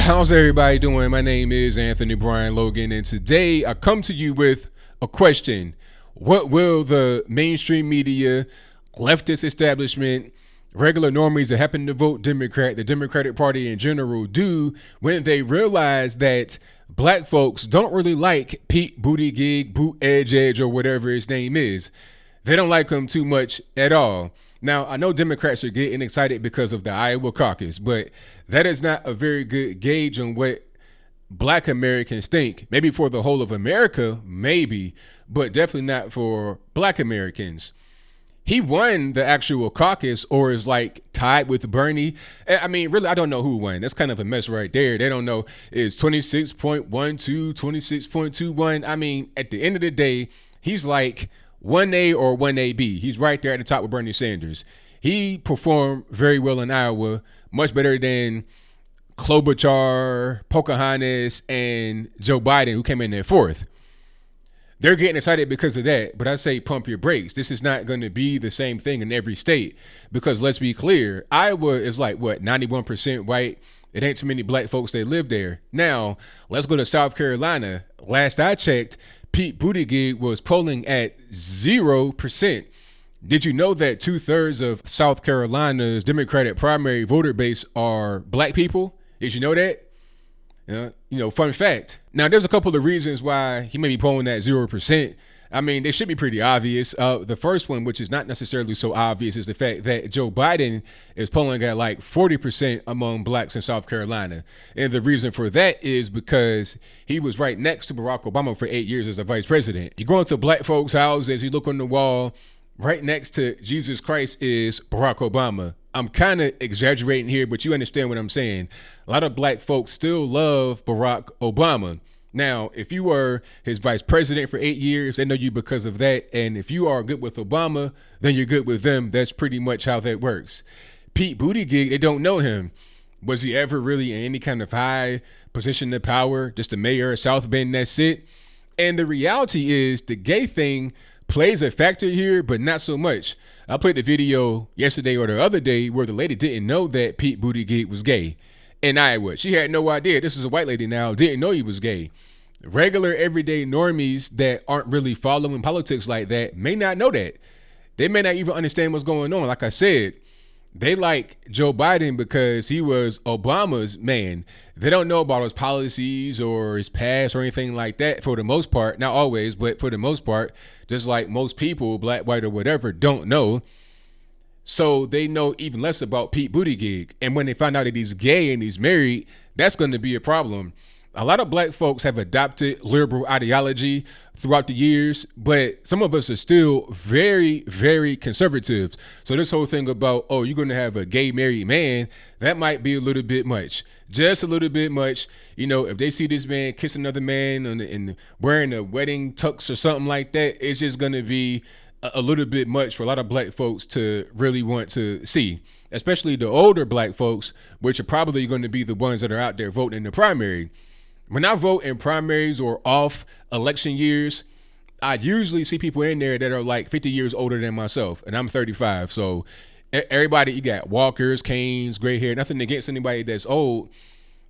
How's everybody doing? My name is Anthony Brian Logan, and today I come to you with a question. What will the mainstream media, leftist establishment, regular normies that happen to vote Democrat, the Democratic Party in general, do when they realize that black folks don't really like Pete Buttigieg, or whatever his name is? They don't like him too much at all. Now, I know Democrats are getting excited because of the Iowa Caucus, but that is not a very good gauge on what black Americans think. Maybe for the whole of America, maybe, but definitely not for black Americans. He won the actual caucus, or is like tied with Bernie. I mean, really, I don't know who won. That's kind of a mess right there. They don't know. It's 26.12, 26.21. I mean, at the end of the day, he's like 1A or 1AB. He's right there at the top with Bernie Sanders. He performed very well in Iowa, much better than Klobuchar, Pocahontas, and Joe Biden, who came in there fourth. They're getting excited because of that, but I say pump your brakes. This is not going to be the same thing in every state, because let's be clear, Iowa is like, 91% white. It ain't too many black folks that live there. Now, let's go to South Carolina. Last I checked, Pete Buttigieg was polling at 0%. Did you know that 2/3 of South Carolina's Democratic primary voter base are black people? Did you know that? Fun fact. Now, there's a couple of reasons why he may be polling at 0%. I mean, they should be pretty obvious. The first one, which is not necessarily so obvious, is the fact that Joe Biden is polling at like 40% among blacks in South Carolina. And the reason for that is because he was right next to Barack Obama for 8 years as a vice president. You go into black folks' houses, you look on the wall, right next to Jesus Christ is Barack Obama. I'm kind of exaggerating here, but you understand what I'm saying. A lot of black folks still love Barack Obama. Now, if you were his vice president for 8 years, they know you because of that. And if you are good with Obama, then you're good with them. That's pretty much how that works. Pete Buttigieg, they don't know him. Was he ever really in any kind of high position of power? Just the mayor of South Bend, that's it. And the reality is the gay thing plays a factor here, but not so much. I played the video yesterday or the other day where the lady didn't know that Pete Buttigieg was gay in Iowa. She had no idea. This is a white lady now, didn't know he was gay. Regular everyday normies that aren't really following politics like that may not know that. They may not even understand what's going on. Like I said, they like Joe Biden because he was Obama's man. They don't know about his policies or his past or anything like that for the most part. Not always, but for the most part, just like most people, black, white, or whatever, don't know. So they know even less about Pete Buttigieg. And when they find out that he's gay and he's married, that's going to be a problem. A lot of black folks have adopted liberal ideology throughout the years, but some of us are still very, very conservative. So this whole thing about, oh, you're going to have a gay married man, that might be a little bit much. Just a little bit much. If they see this man kiss another man and wearing a wedding tux or something like that, it's just going to be a little bit much for a lot of black folks to really want to see, especially the older black folks, which are probably going to be the ones that are out there voting in the primary. When I vote in primaries or off election years, I usually see people in there that are like 50 years older than myself, and I'm 35. So everybody, you got walkers, canes, gray hair, nothing against anybody that's old,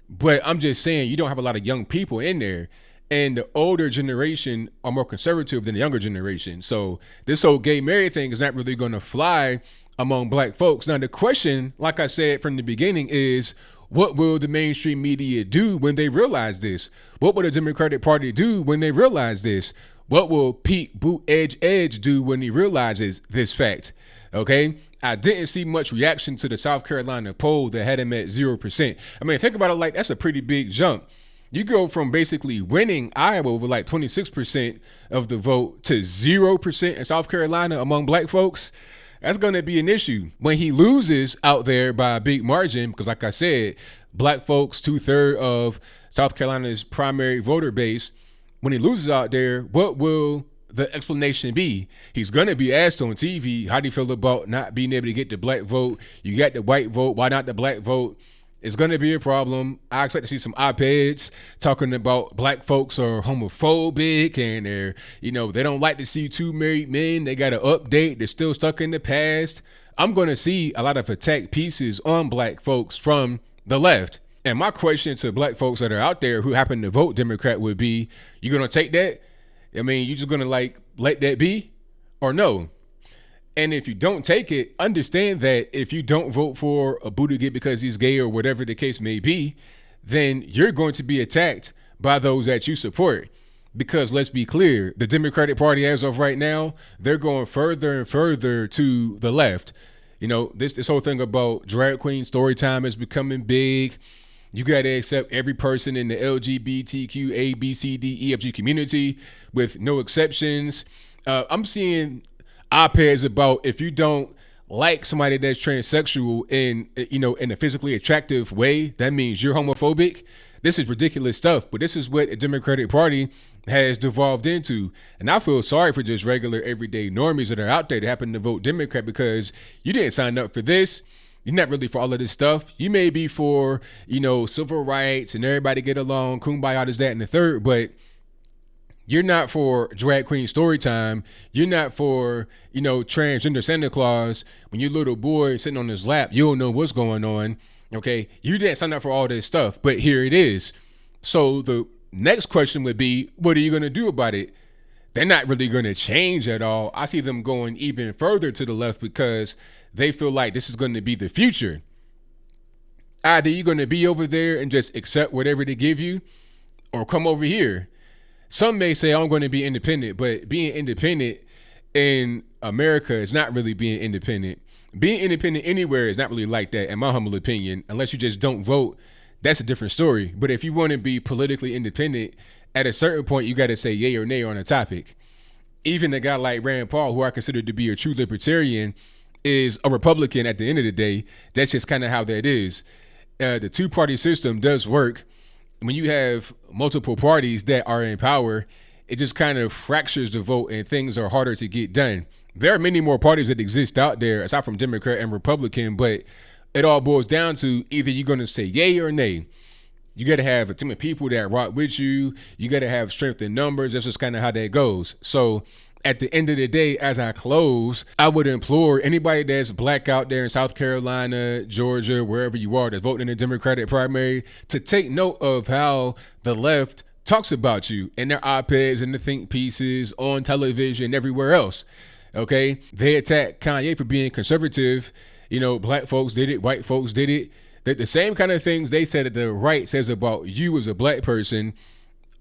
but I'm just saying you don't have a lot of young people in there. And the older generation are more conservative than the younger generation. So this whole gay marriage thing is not really going to fly among black folks. Now, the question, like I said from the beginning, is what will the mainstream media do when they realize this? What will the Democratic Party do when they realize this? What will Pete Buttigieg do when he realizes this fact? Okay, I didn't see much reaction to the South Carolina poll that had him at 0%. I mean, think about it, like that's a pretty big jump. You go from basically winning Iowa with like 26% of the vote to 0% in South Carolina among black folks. That's going to be an issue when he loses out there by a big margin, because like I said, black folks, 2/3 of South Carolina's primary voter base. When he loses out there, what will the explanation be? He's going to be asked on TV, how do you feel about not being able to get the black vote? You got the white vote. Why not the black vote? It's going to be a problem. I expect to see some op-eds talking about black folks are homophobic and they don't like to see two married men. They got to update. They're still stuck in the past. I'm going to see a lot of attack pieces on black folks from the left. And my question to black folks that are out there who happen to vote Democrat would be, you gonna take that? I mean, you just gonna like let that be or no? And if you don't take it, understand that if you don't vote for a Buttigieg because he's gay or whatever the case may be, then you're going to be attacked by those that you support. Because let's be clear, the Democratic Party as of right now, they're going further and further to the left. You know, this whole thing about drag queen story time is becoming big. You got to accept every person in the LGBTQ, A, B, C, D, E, F, G community with no exceptions. I'm seeing op-eds about if you don't like somebody that's transsexual in a physically attractive way, that means you're homophobic. This is ridiculous stuff, but this is what the Democratic Party has devolved into. And I feel sorry for just regular everyday normies that are out there that happen to vote Democrat, because you didn't sign up for this. You're not really for all of this stuff. You may be for, civil rights and everybody get along, kumbaya, this, that, and the third, but you're not for drag queen story time. You're not for, transgender Santa Claus. When your little boy sitting on his lap, you don't know what's going on. Okay. You didn't sign up for all this stuff, but here it is. So the next question would be, what are you going to do about it? They're not really going to change at all. I see them going even further to the left because they feel like this is going to be the future. Either you're going to be over there and just accept whatever they give you, or come over here. Some may say I'm going to be independent, but being independent in America is not really being independent. Being independent anywhere is not really like that, in my humble opinion, unless you just don't vote. That's a different story. But if you want to be politically independent, at a certain point, you got to say yay or nay on a topic. Even a guy like Rand Paul, who I consider to be a true libertarian, is a Republican at the end of the day. That's just kind of how that is. The two-party system does work. When you have multiple parties that are in power, it just kind of fractures the vote and things are harder to get done. There are many more parties that exist out there aside from Democrat and Republican, but it all boils down to either you're going to say yay or nay. You got to have a team of people that rock with you. You got to have strength in numbers. That's just kind of how that goes. So at the end of the day, as I close, I would implore anybody that's black out there in South Carolina, Georgia, wherever you are, that's voting in the Democratic primary, to take note of how the left talks about you in their op-eds and the think pieces on television, everywhere else. Okay. They attack Kanye for being conservative. Black folks did it. White folks did it. The same kind of things they said that the right says about you as a black person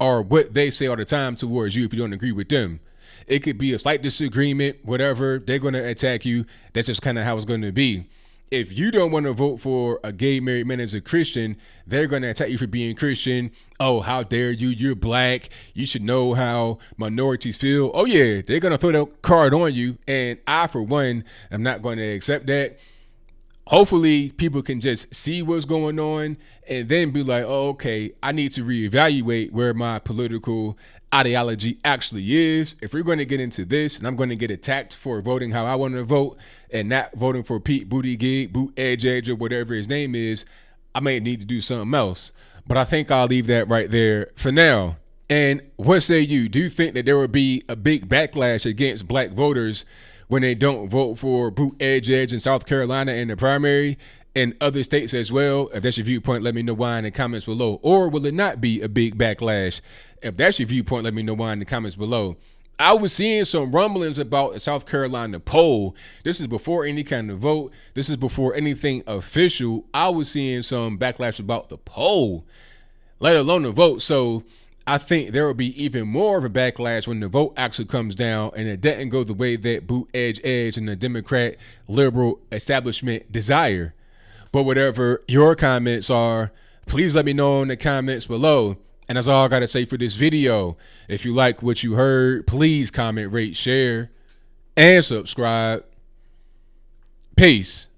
are what they say all the time towards you if you don't agree with them. It could be a slight disagreement, whatever. They're going to attack you. That's just kind of how it's going to be. If you don't want to vote for a gay married man as a Christian, they're going to attack you for being Christian. Oh, how dare you? You're black. You should know how minorities feel. Oh, yeah, they're going to throw that card on you. And I, for one, am not going to accept that. Hopefully, people can just see what's going on and then be like, oh, okay, I need to reevaluate where my political ideology actually is. If we're going to get into this and I'm going to get attacked for voting how I want to vote and not voting for Pete Buttigieg, or whatever his name is, I may need to do something else. But I think I'll leave that right there for now. And what say you? Do you think that there will be a big backlash against black voters when they don't vote for Buttigieg in South Carolina in the primary and other states as well? If that's your viewpoint, let me know why in the comments below. Or will it not be a big backlash? If that's your viewpoint, let me know why in the comments below. I was seeing some rumblings about the South Carolina poll. This is before any kind of vote. This is before anything official. I was seeing some backlash about the poll, let alone the vote. So I think there will be even more of a backlash when the vote actually comes down and it doesn't go the way that Buttigieg and the Democrat liberal establishment desire. But whatever your comments are, please let me know in the comments below. And that's all I got to say for this video. If you like what you heard, please comment, rate, share, and subscribe. Peace.